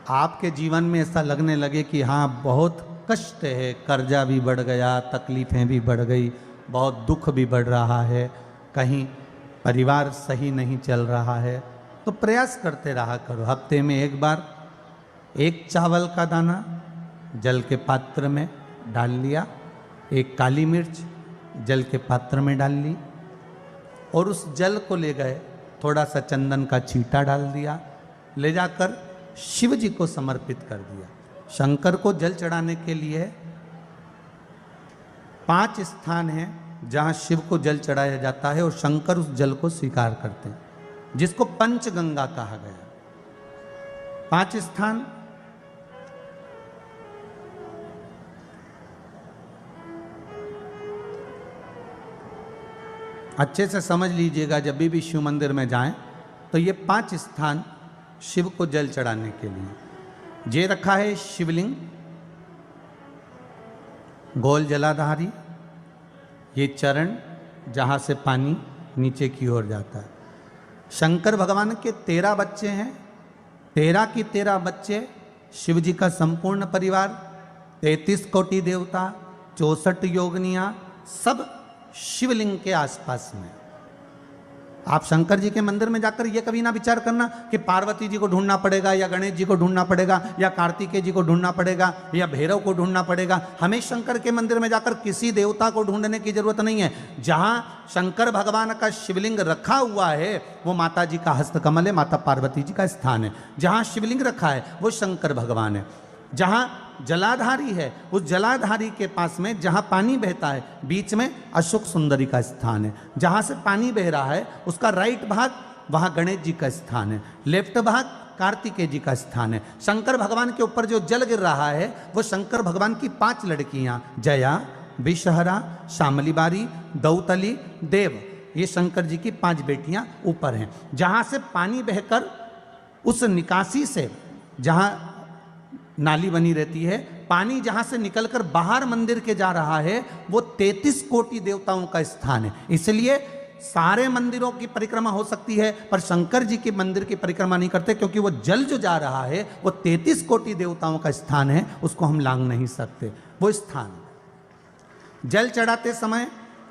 आपके जीवन में ऐसा लगने लगे कि हाँ बहुत कष्ट है, कर्जा भी बढ़ गया, तकलीफ़ें भी बढ़ गई, बहुत दुख भी बढ़ रहा है, कहीं परिवार सही नहीं चल रहा है, तो प्रयास करते रहा करो। हफ्ते में एक बार एक चावल का दाना जल के पात्र में डाल लिया, एक काली मिर्च जल के पात्र में डाल ली और उस जल को ले गए, थोड़ा सा चंदन का छींटा डाल दिया, ले जाकर शिव जी को समर्पित कर दिया। शंकर को जल चढ़ाने के लिए 5 स्थान हैं जहाँ शिव को जल चढ़ाया जाता है और शंकर उस जल को स्वीकार करते हैं, जिसको पंचगंगा कहा गया। 5 स्थान अच्छे से समझ लीजिएगा, जब भी शिव मंदिर में जाएं तो ये 5 स्थान शिव को जल चढ़ाने के लिए ये रखा है। शिवलिंग, गोल जलाधारी, ये चरण जहाँ से पानी नीचे की ओर जाता है। शंकर भगवान के 13 बच्चे हैं, 13 की 13 बच्चे, शिव जी का संपूर्ण परिवार, 33 कोटि देवता, 64 योगनियाँ, सब शिवलिंग के आसपास में। आप शंकर जी के मंदिर में जाकर ये कभी ना विचार करना कि पार्वती जी को ढूंढना पड़ेगा या गणेश जी को ढूंढना पड़ेगा या कार्तिकेय जी को ढूंढना पड़ेगा या भैरव को ढूंढना पड़ेगा। हमें शंकर के मंदिर में जाकर किसी देवता को ढूंढने की जरूरत नहीं है। जहां शंकर भगवान का शिवलिंग रखा हुआ है वो माता जी का हस्तकमल है, माता पार्वती जी का स्थान है। जहां शिवलिंग रखा है वो शंकर भगवान है। जहां जलाधारी है उस जलाधारी के पास में जहां पानी बहता है बीच में अशोक सुंदरी का स्थान है। जहां से पानी बह रहा है उसका राइट भाग वहां गणेश जी का स्थान है, लेफ्ट भाग कार्तिकेय जी का स्थान है। शंकर भगवान के ऊपर जो जल गिर रहा है वो शंकर भगवान की 5 लड़कियां, जया, विषहरा, शामली बारी, दौतली, देव, ये शंकर जी की 5 बेटियां ऊपर हैं। जहां से पानी बहकर उस निकासी से, जहां नाली बनी रहती है, पानी जहां से निकलकर बाहर मंदिर के जा रहा है वो 33 कोटि देवताओं का स्थान है। इसलिए सारे मंदिरों की परिक्रमा हो सकती है पर शंकर जी के मंदिर की परिक्रमा नहीं करते, क्योंकि वो जल जो जा रहा है वो 33 कोटि देवताओं का स्थान है, उसको हम लांघ नहीं सकते। वो स्थान जल चढ़ाते समय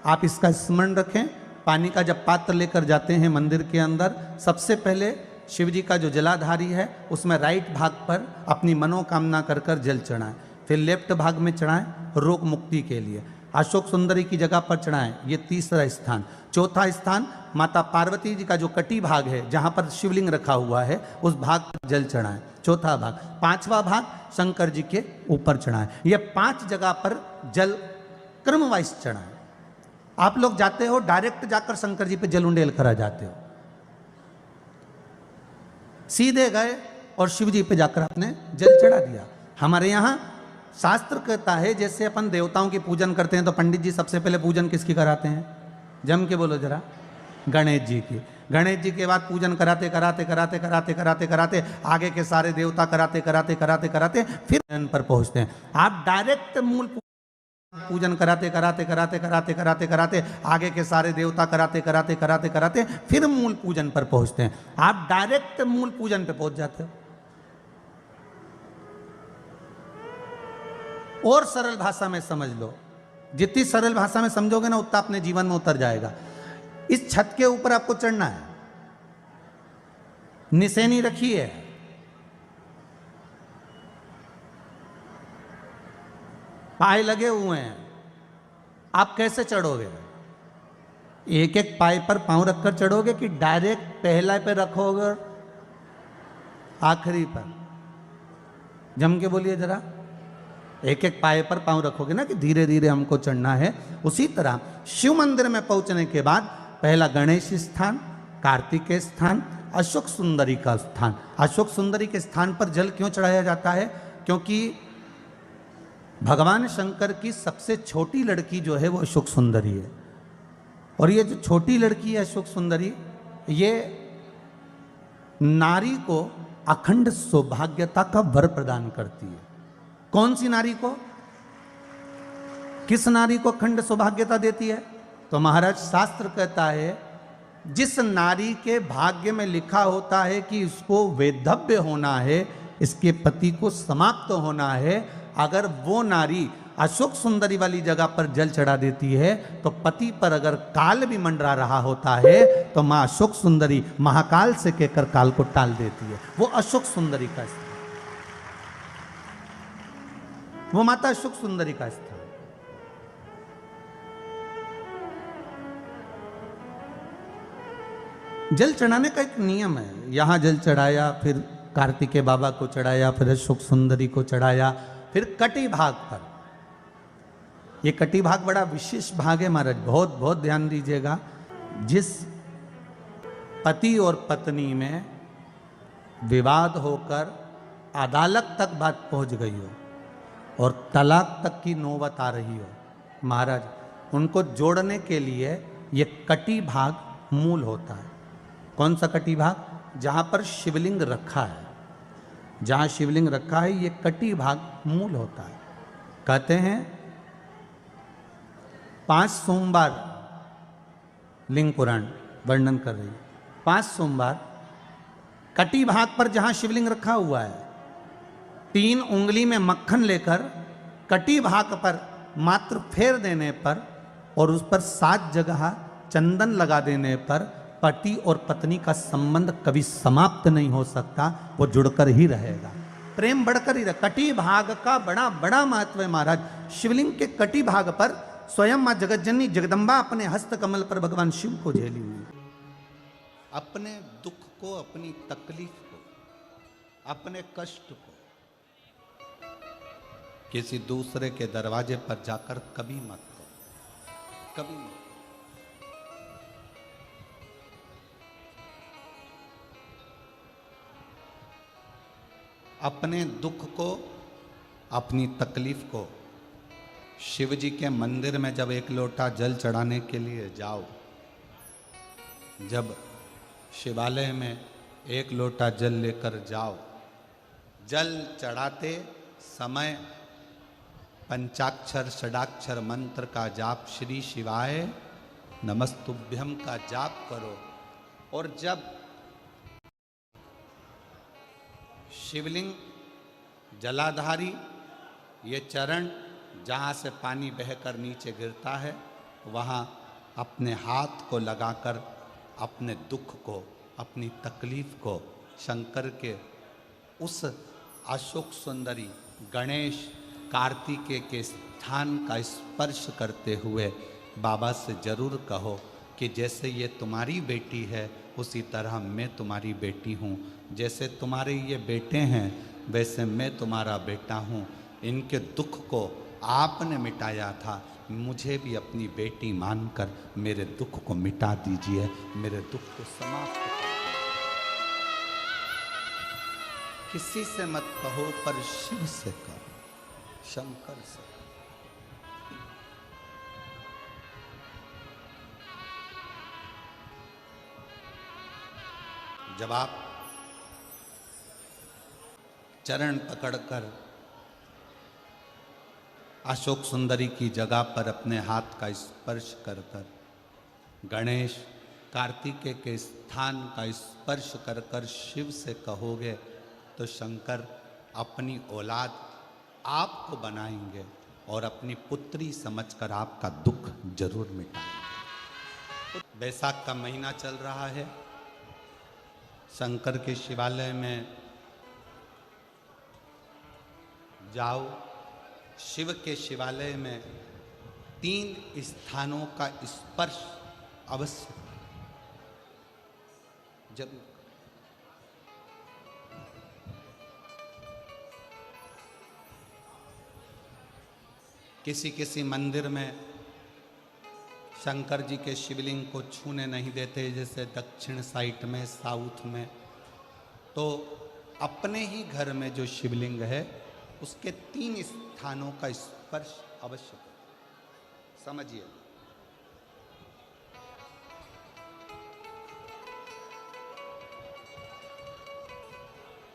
आप इसका स्मरण रखें। पानी का जब पात्र लेकर जाते हैं मंदिर के अंदर, सबसे पहले शिव जी का जो जलाधारी है उसमें राइट भाग पर अपनी मनोकामना कर कर जल चढ़ाएं, फिर लेफ्ट भाग में चढ़ाएं रोग मुक्ति के लिए। अशोक सुंदरी की जगह पर चढ़ाएं, ये तीसरा स्थान। चौथा स्थान माता पार्वती जी का जो कटी भाग है जहां पर शिवलिंग रखा हुआ है उस भाग पर जल चढ़ाएं, चौथा भाग। 5वां भाग शंकर जी के ऊपर चढ़ाएं। ये 5 जगह पर जल क्रम वाइज चढ़ाएं। आप लोग जाते हो डायरेक्ट जाकर शंकर जी पे जल उंडेल करा जाते हो, सीधे गए और शिव जी पे जाकर आपने जल चढ़ा दिया। हमारे यहाँ शास्त्र कहता है जैसे अपन देवताओं की पूजन करते हैं तो पंडित जी सबसे पहले पूजन किसकी कराते हैं? जम के बोलो जरा, गणेश जी की। गणेश जी के बाद पूजन कराते कराते कराते कराते कराते कराते आगे के सारे देवता कराते कराते कराते कराते फिर इन पर पहुंचते हैं। आप डायरेक्ट मूल पूजन कराते कराते कराते कराते कराते कराते आगे के सारे देवता कराते कराते कराते कराते फिर मूल पूजन पर पहुंचते हैं। आप डायरेक्ट मूल पूजन पे पहुंच जाते हो। और सरल भाषा में समझ लो, जितनी सरल भाषा में समझोगे ना उतना अपने जीवन में उतर जाएगा। इस छत के ऊपर आपको चढ़ना है, निशानी रखी है, पाए लगे हुए हैं, आप कैसे चढ़ोगे? एक एक पाए पर पांव रखकर चढ़ोगे कि डायरेक्ट पहला पे रखोगे आखिरी पर? जम के बोलिए जरा। एक एक पाए पर पांव रखोगे ना कि धीरे धीरे हमको चढ़ना है। उसी तरह शिव मंदिर में पहुंचने के बाद पहला गणेश स्थान, कार्तिकेय स्थान, अशोक सुंदरी का स्थान। अशोक सुंदरी के स्थान पर जल क्यों चढ़ाया जाता है? क्योंकि भगवान शंकर की सबसे छोटी लड़की जो है वो अशोक सुंदरी है। और ये जो छोटी लड़की है अशोक सुंदरी, ये नारी को अखंड सौभाग्यता का वर प्रदान करती है। कौन सी नारी को? किस नारी को अखंड सौभाग्यता देती है? तो महाराज शास्त्र कहता है जिस नारी के भाग्य में लिखा होता है कि उसको वैधव्य होना है, इसके पति को समाप्त होना है। अगर वो नारी अशोक सुंदरी वाली जगह पर जल चढ़ा देती है तो पति पर अगर काल भी मंडरा रहा होता है तो माँ अशोक सुंदरी महाकाल से कहकर काल को टाल देती है। वो अशोक सुंदरी का स्थान, वो माता अशोक सुंदरी का स्थान। जल चढ़ाने का एक नियम है। यहां जल चढ़ाया, फिर कार्तिकेय बाबा को चढ़ाया, फिर अशोक सुंदरी को चढ़ाया, फिर कटी भाग पर। ये कटी भाग बड़ा विशेष भाग है महाराज, बहुत बहुत ध्यान दीजिएगा। जिस पति और पत्नी में विवाद होकर अदालत तक बात पहुंच गई हो और तलाक तक की नौबत आ रही हो, महाराज उनको जोड़ने के लिए ये कटी भाग मूल होता है। कौन सा कटी भाग? जहां पर शिवलिंग रखा है, जहां शिवलिंग रखा है ये कटी भाग मूल होता है। कहते हैं 5 सोमवार, लिंग पुराण वर्णन कर रही है, 5 सोमवार कटी भाग पर जहां शिवलिंग रखा हुआ है, 3 उंगली में मक्खन लेकर कटी भाग पर मात्र फेर देने पर और उस पर 7 जगह चंदन लगा देने पर पति और पत्नी का संबंध कभी समाप्त नहीं हो सकता, वो जुड़कर ही रहेगा, प्रेम बढ़कर ही रहेगा। कटी भाग का बड़ा बड़ा महत्व है महाराज। शिवलिंग के कटी भाग पर स्वयं मां जगतजननी जगदम्बा अपने हस्त कमल पर भगवान शिव को झेली हुई। अपने दुख को, अपनी तकलीफ को, अपने कष्ट को किसी दूसरे के दरवाजे पर जाकर कभी मत करो, कभी मत। अपने दुख को, अपनी तकलीफ को शिव जी के मंदिर में जब 1 लोटा जल चढ़ाने के लिए जाओ, जब शिवालय में 1 लोटा जल लेकर जाओ, जल चढ़ाते समय पंचाक्षर षडाक्षर मंत्र का जाप, श्री शिवाय नमस्तुभ्यम का जाप करो। और जब शिवलिंग जलाधारी, ये चरण जहाँ से पानी बहकर नीचे गिरता है, वहाँ अपने हाथ को लगाकर अपने दुख को, अपनी तकलीफ को शंकर के उस अशोक सुंदरी गणेश कार्तिकेय के स्थान का स्पर्श करते हुए बाबा से जरूर कहो कि जैसे ये तुम्हारी बेटी है उसी तरह मैं तुम्हारी बेटी हूँ, जैसे तुम्हारे ये बेटे हैं वैसे मैं तुम्हारा बेटा हूँ। इनके दुख को आपने मिटाया था, मुझे भी अपनी बेटी मानकर मेरे दुख को मिटा दीजिए, मेरे दुख को समाप्त कर दीजिए। किसी से मत कहो पर शिव से कहो, शंकर से। जब आप चरण पकड़कर अशोक सुंदरी की जगह पर अपने हाथ का स्पर्श कर कर, गणेश कार्तिकेय के स्थान का स्पर्श कर कर शिव से कहोगे तो शंकर अपनी औलाद आपको बनाएंगे और अपनी पुत्री समझकर आपका दुख जरूर मिटाएंगे। बैसाख का महीना चल रहा है, शंकर के शिवालय में जाओ। शिव के शिवालय में 3 स्थानों का स्पर्श अवश्य जरूर। किसी किसी मंदिर में शंकर जी के शिवलिंग को छूने नहीं देते, जैसे दक्षिण साइड में, साउथ में। तो अपने ही घर में जो शिवलिंग है उसके 3 स्थानों का स्पर्श अवश्य समझिए।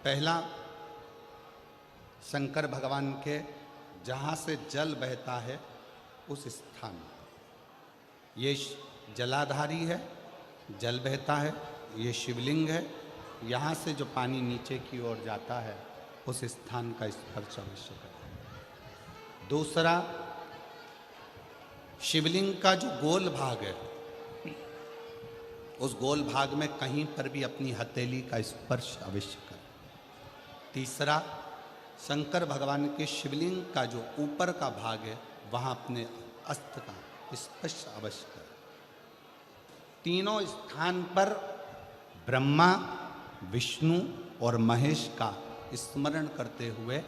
पहला, शंकर भगवान के जहाँ से जल बहता है उस स्थान, ये जलाधारी है, जल बहता है, ये शिवलिंग है। यहाँ से जो पानी नीचे की ओर जाता है उस स्थान का स्पर्श अवश्य करें। दूसरा, शिवलिंग का जो गोल भाग है, उस गोल भाग में कहीं पर भी अपनी हथेली का स्पर्श अवश्य करें। तीसरा, शंकर भगवान के शिवलिंग का जो ऊपर का भाग है वहाँ अपने अस्त्र का स्पर्श अवश्य करें। तीनों स्थान पर ब्रह्मा, विष्णु और महेश का स्मरण करते हुए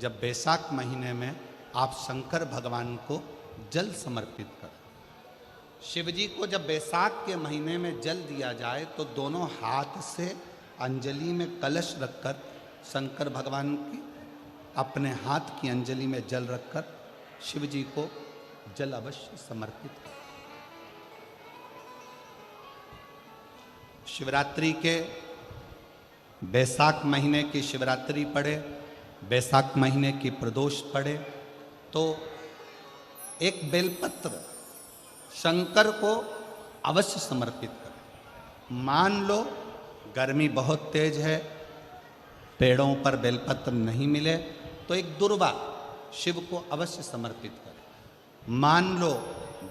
जब वैशाख महीने में आप शंकर भगवान को जल समर्पित करें। शिव जी को जब वैशाख के महीने में जल दिया जाए तो दोनों हाथ से अंजलि में कलश रखकर शंकर भगवान की अपने हाथ की अंजलि में जल रखकर शिव जी को जल अवश्य समर्पित करें। शिवरात्रि के वैशाख महीने की शिवरात्रि पड़े, वैशाख महीने की प्रदोष पड़े तो एक बेलपत्र शंकर को अवश्य समर्पित करें। मान लो गर्मी बहुत तेज है, पेड़ों पर बेलपत्र नहीं मिले तो एक दुर्वा शिव को अवश्य समर्पित करें। मान लो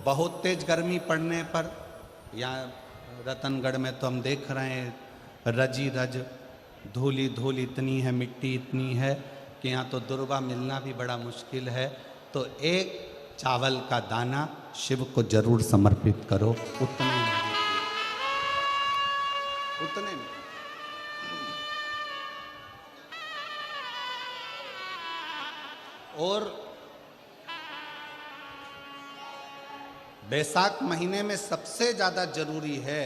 बहुत तेज गर्मी पड़ने पर, या रतनगढ़ में तो हम देख रहे हैं रजी रज धूली धूल इतनी है, मिट्टी इतनी है कि यहाँ तो दुर्वा मिलना भी बड़ा मुश्किल है, तो एक चावल का दाना शिव को जरूर समर्पित करो। उतने में, उतने में। और वैशाख महीने में सबसे ज़्यादा जरूरी है,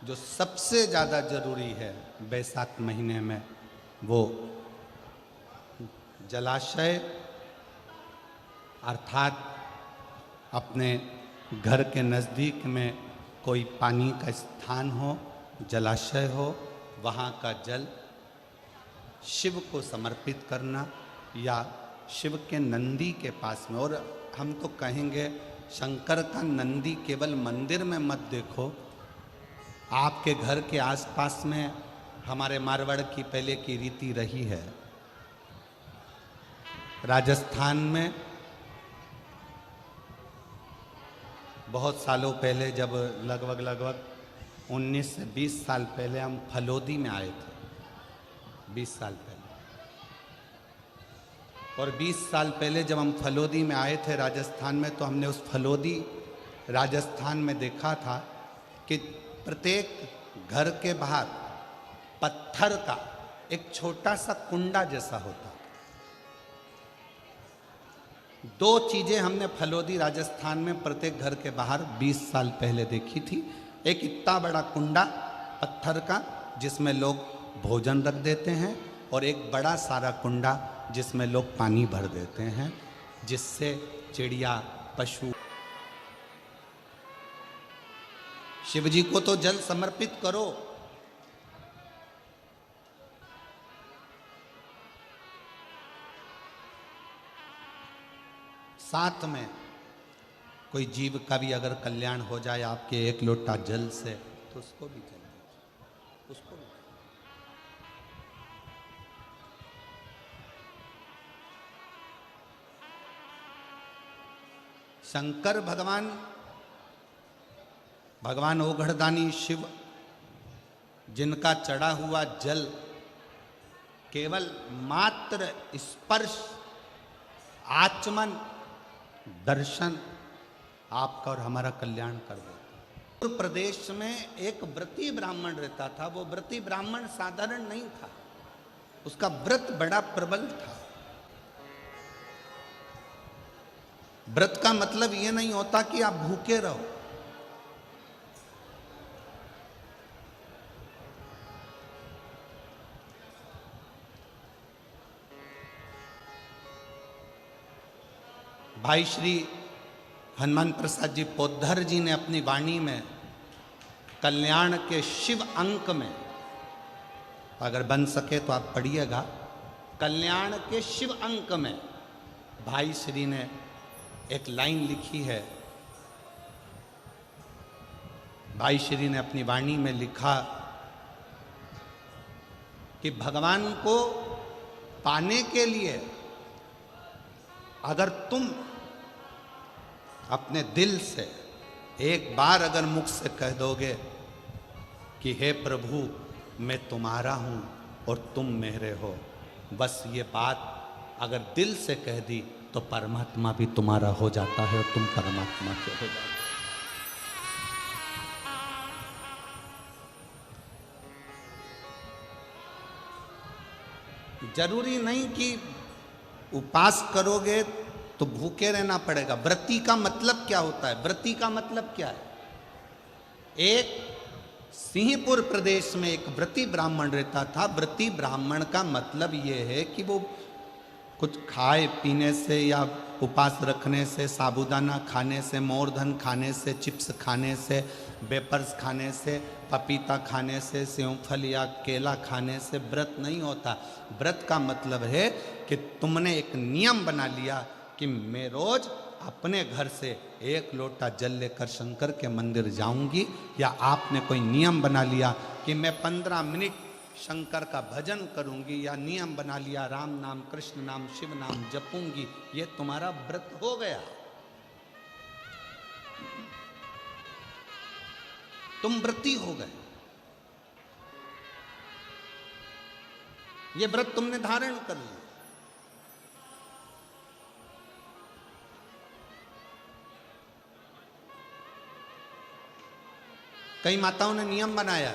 जो सबसे ज़्यादा जरूरी है वैशाख महीने में, वो जलाशय अर्थात अपने घर के नज़दीक में कोई पानी का स्थान हो, जलाशय हो, वहाँ का जल शिव को समर्पित करना, या शिव के नंदी के पास में। और हम तो कहेंगे शंकर का नंदी केवल मंदिर में मत देखो, आपके घर के आसपास में हमारे मारवाड़ की पहले की रीति रही है। राजस्थान में बहुत सालों पहले, जब लगभग 19 से 20 साल पहले हम फलोदी में आए थे, 20 साल पहले, और 20 साल पहले जब हम फलोदी में आए थे राजस्थान में, तो हमने उस फलोदी राजस्थान में देखा था कि प्रत्येक घर के बाहर पत्थर का एक छोटा सा कुंडा जैसा होता। दो चीजें हमने फलोदी राजस्थान में प्रत्येक घर के बाहर 20 साल पहले देखी थी। एक इतना बड़ा कुंडा पत्थर का जिसमें लोग भोजन रख देते हैं, और एक बड़ा सारा कुंडा जिसमें लोग पानी भर देते हैं, जिससे चिड़िया, पशु। शिव जी को तो जल समर्पित करो, साथ में कोई जीव का भी अगर कल्याण हो जाए आपके एक लोटा जल से, तो उसको भी जल दीजिए, उसको भी। शंकर भगवान ओघड़दानी शिव, जिनका चढ़ा हुआ जल केवल मात्र स्पर्श, आचमन, दर्शन आपका और हमारा कल्याण कर देता। उत्तर प्रदेश में एक व्रती ब्राह्मण रहता था। वो व्रती ब्राह्मण साधारण नहीं था, उसका व्रत बड़ा प्रबल था। व्रत का मतलब ये नहीं होता कि आप भूखे रहो। भाई श्री हनुमान प्रसाद जी पोद्धर जी ने अपनी वाणी में कल्याण के शिव अंक में, अगर बन सके तो आप पढ़िएगा, कल्याण के शिव अंक में भाई श्री ने एक लाइन लिखी है। भाई श्री ने अपनी वाणी में लिखा कि भगवान को पाने के लिए अगर तुम अपने दिल से एक बार अगर मुख से कह दोगे कि हे प्रभु मैं तुम्हारा हूं और तुम मेरे हो, बस ये बात अगर दिल से कह दी तो परमात्मा भी तुम्हारा हो जाता है और तुम परमात्मा के हो जाते हो। जरूरी नहीं कि उपास करोगे तो भूखे रहना पड़ेगा। व्रती का मतलब क्या होता है? व्रती का मतलब क्या है? एक सिंहपुर प्रदेश में एक व्रती ब्राह्मण रहता था। व्रती ब्राह्मण का मतलब यह है कि वो कुछ खाए पीने से या उपास रखने से, साबूदाना खाने से, मोरधन खाने से, चिप्स खाने से, वेपर्स खाने से, पपीता खाने से, सेवफल या केला खाने से व्रत नहीं होता। व्रत का मतलब है कि तुमने एक नियम बना लिया कि मैं रोज अपने घर से एक लोटा जल लेकर शंकर के मंदिर जाऊंगी, या आपने कोई नियम बना लिया कि मैं 15 मिनट शंकर का भजन करूंगी, या नियम बना लिया राम नाम, कृष्ण नाम, शिव नाम जपूंगी, ये तुम्हारा व्रत हो गया। तुम व्रती हो गए। ये व्रत तुमने धारण कर लिया। कई माताओं ने नियम बनाया,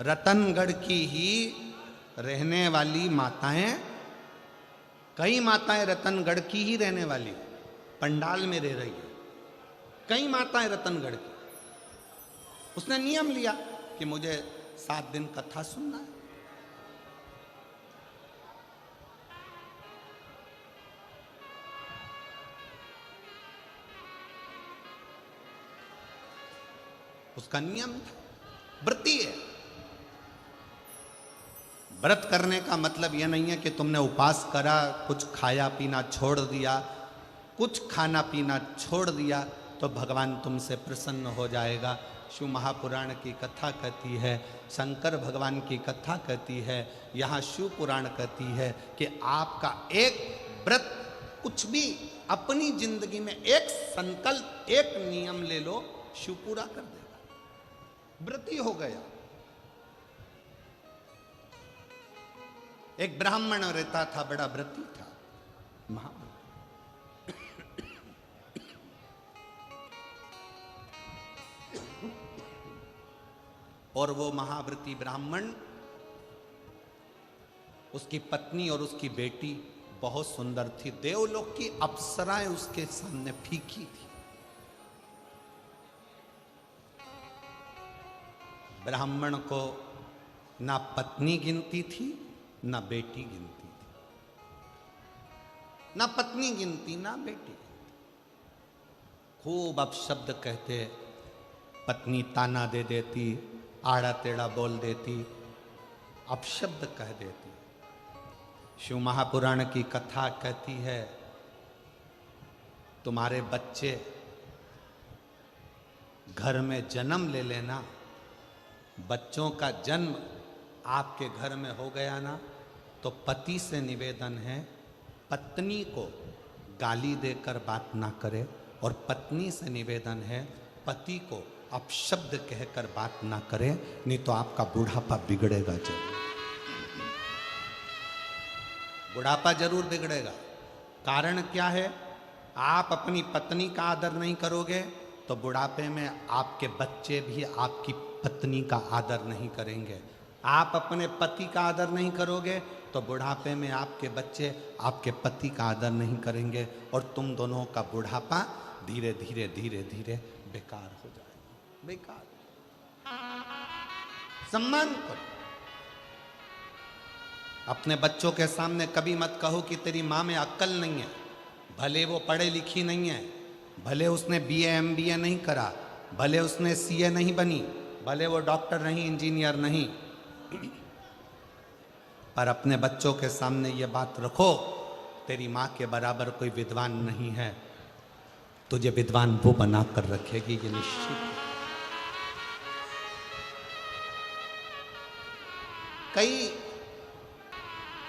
रतनगढ़ की ही रहने वाली माताएं, कई माताएं रतनगढ़ की ही रहने वाली पंडाल में रह रही है, कई माताएं रतनगढ़ की। उसने नियम लिया कि मुझे 7 दिन कथा सुनना है। उसका नियम था, व्रती है। व्रत करने का मतलब यह नहीं है कि तुमने उपास करा, कुछ खाया पीना छोड़ दिया, कुछ खाना पीना छोड़ दिया तो भगवान तुमसे प्रसन्न हो जाएगा। शिव महापुराण की कथा कहती है, शंकर भगवान की कथा कहती है, यहाँ शिव पुराण कहती है कि आपका एक व्रत, कुछ भी अपनी जिंदगी में एक संकल्प, एक नियम ले लो, शिव पूरा कर देगा। व्रती हो गया। एक ब्राह्मण रहता था, बड़ा व्रती था, महाव्रती। और वो महाव्रती ब्राह्मण, उसकी पत्नी और उसकी बेटी बहुत सुंदर थी। देवलोक की अप्सराएं उसके सामने फीकी थी। ब्राह्मण को ना पत्नी गिनती थी, ना बेटी गिनती थी, ना पत्नी गिनती, ना बेटी। खूब अपशब्द कहते, पत्नी ताना दे देती, आड़ा टेढ़ा बोल देती, अपशब्द कह देती। शिव महापुराण की कथा कहती है, तुम्हारे बच्चे घर में जन्म ले लेना, बच्चों का जन्म आपके घर में हो गया ना, तो पति से निवेदन है, पत्नी को गाली देकर बात ना करे, और पत्नी से निवेदन है, पति को अपशब्द कहकर बात ना करे, नहीं तो आपका बुढ़ापा बिगड़ेगा जरूर। बुढ़ापा जरूर बिगड़ेगा। कारण क्या है? आप अपनी पत्नी का आदर नहीं करोगे तो बुढ़ापे में आपके बच्चे भी आपकी पत्नी का आदर नहीं करेंगे। आप अपने पति का आदर नहीं करोगे तो बुढ़ापे में आपके बच्चे आपके पति का आदर नहीं करेंगे, और तुम दोनों का बुढ़ापा धीरे धीरे धीरे धीरे बेकार हो जाएगा। बेकार। सम्मान करो। अपने बच्चों के सामने कभी मत कहो कि तेरी माँ में अक्ल नहीं है। भले वो पढ़े लिखी नहीं है, भले उसने बीए एमबीए नहीं करा, भले उसने सीए नहीं बनी, भले वो डॉक्टर नहीं, इंजीनियर नहीं, पर अपने बच्चों के सामने ये बात रखो, तेरी माँ के बराबर कोई विद्वान नहीं है, तुझे विद्वान वो बना कर रखेगी, ये निश्चित है।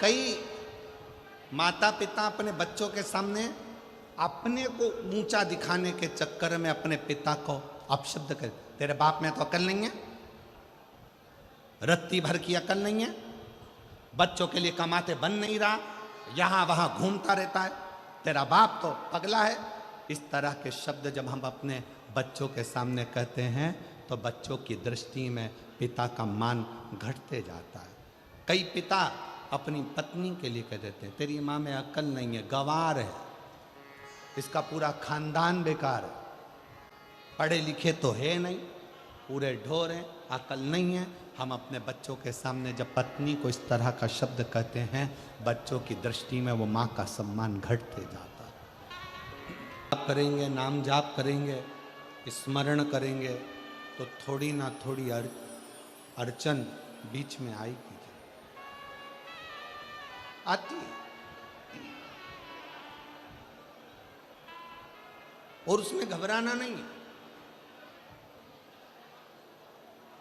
कई माता पिता अपने बच्चों के सामने अपने को ऊंचा दिखाने के चक्कर में अपने पिता को अपशब्द कर, तेरे बाप में तो अकल नहीं है, रत्ती भर की अकल नहीं है, बच्चों के लिए कमाते बन नहीं रहा, यहां वहां घूमता रहता है, तेरा बाप तो पगला है। इस तरह के शब्द जब हम अपने बच्चों के सामने कहते हैं तो बच्चों की दृष्टि में पिता का मान घटते जाता है। कई पिता अपनी पत्नी के लिए कह देते हैं, तेरी माँ में अकल नहीं है, गंवार है, इसका पूरा खानदान बेकार है, पढ़े लिखे तो है नहीं, पूरे ढोर हैं, अकल नहीं है। हम अपने बच्चों के सामने जब पत्नी को इस तरह का शब्द कहते हैं, बच्चों की दृष्टि में वो माँ का सम्मान घटते जाता है। जाप करेंगे, नाम जाप करेंगे, स्मरण करेंगे तो थोड़ी ना थोड़ी अड़चन बीच में आएगी, आती है। और उसमें घबराना नहीं है,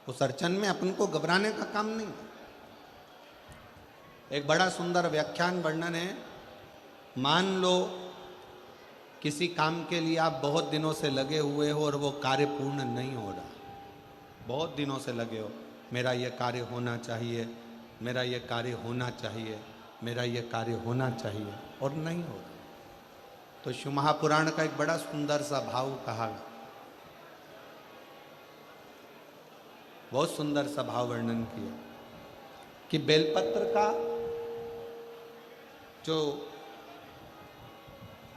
उस अड़चन में अपन को घबराने का काम नहीं है। एक बड़ा सुंदर व्याख्यान वर्णन है। मान लो किसी काम के लिए आप बहुत दिनों से लगे हुए हो और वो कार्य पूर्ण नहीं हो रहा, बहुत दिनों से लगे हो, मेरा ये कार्य होना चाहिए, मेरा ये कार्य होना चाहिए, मेरा ये कार्य होना चाहिए, और नहीं हो रहा। तो शिव महापुराण का एक बड़ा सुंदर सा भाव कहा, बहुत सुंदर सा भाव वर्णन किया कि बेलपत्र का जो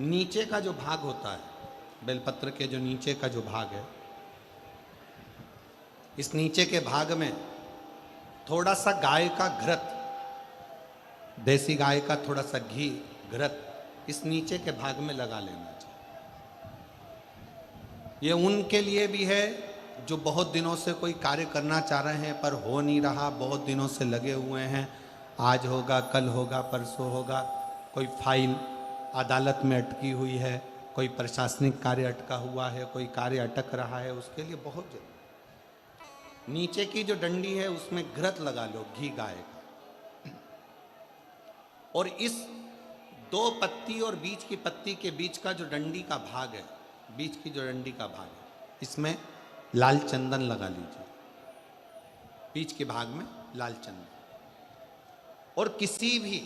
नीचे का जो भाग होता है, बेलपत्र के जो नीचे का जो भाग है, इस नीचे के भाग में थोड़ा सा गाय का घृत, देसी गाय का थोड़ा सा घी घृत इस नीचे के भाग में लगा लेना चाहिए। ये उनके लिए भी है जो बहुत दिनों से कोई कार्य करना चाह रहे हैं पर हो नहीं रहा, बहुत दिनों से लगे हुए हैं, आज होगा, कल होगा, परसों होगा, कोई फाइल अदालत में अटकी हुई है, कोई प्रशासनिक कार्य अटका हुआ है, कोई कार्य अटक रहा है, उसके लिए बहुत जरूरी। नीचे की जो डंडी है उसमें घृत लगा लो, घी गाय का, और इस दो पत्ती और बीच की पत्ती के बीच का जो डंडी का भाग है, बीच की जो डंडी का भाग है, इसमें लाल चंदन लगा लीजिए, बीच के भाग में लाल चंदन। और किसी भी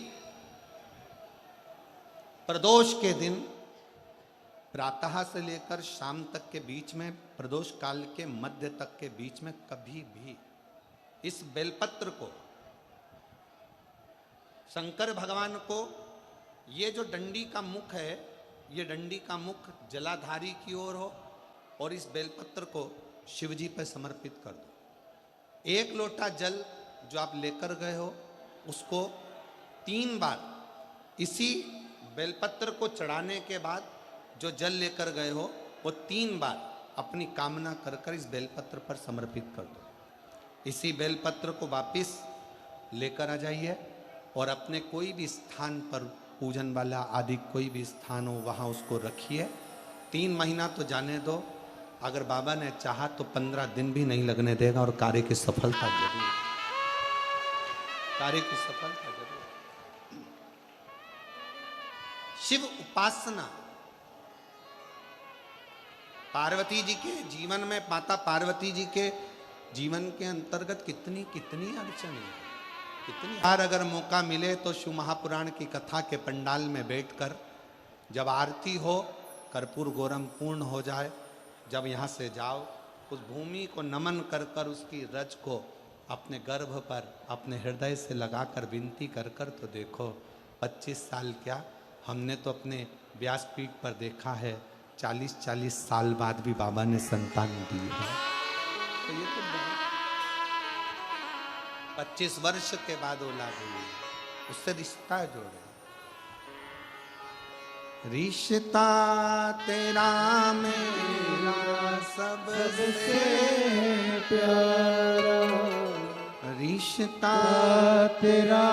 प्रदोष के दिन प्रातः से लेकर शाम तक के बीच में, प्रदोष काल के मध्य तक के बीच में कभी भी इस बेलपत्र को शंकर भगवान को, ये जो डंडी का मुख है, ये डंडी का मुख जलाधारी की ओर हो और इस बेलपत्र को शिव जी पर समर्पित कर दो। एक लोटा जल जो आप लेकर गए हो उसको 3 बार इसी बेलपत्र को चढ़ाने के बाद जो जल लेकर गए हो वो 3 बार अपनी कामना कर कर इस बेलपत्र पर समर्पित कर दो। इसी बेलपत्र को वापिस लेकर आ जाइए और अपने कोई भी स्थान पर, पूजन वाला आदि कोई भी स्थान हो, वहाँ उसको रखिए। 3 महीना तो जाने दो, अगर बाबा ने चाहा तो 15 दिन भी नहीं लगने देगा और कार्य की सफलता जरूर, कार्य की सफलता जरूर। शिव उपासना पार्वती जी के जीवन में, माता पार्वती जी के जीवन के अंतर्गत कितनी कितनी अड़चन है, कितनी बार अगर मौका मिले तो शिव महापुराण की कथा के पंडाल में बैठकर जब आरती हो, कर्पूर गौरम पूर्ण हो जाए, जब यहाँ से जाओ, उस भूमि को नमन कर कर उसकी रज को अपने गर्भ पर, अपने हृदय से लगाकर विनती कर कर तो देखो, 25 साल क्या, हमने तो अपने व्यासपीठ पर देखा है 40-40 साल बाद भी बाबा ने संतान दी है। तो ये तो 25 वर्ष के बाद औलाद हुई, उससे रिश्ता जोड़े। रिश्ता तेरा मेरा सबसे प्यारा, रिश्ता तेरा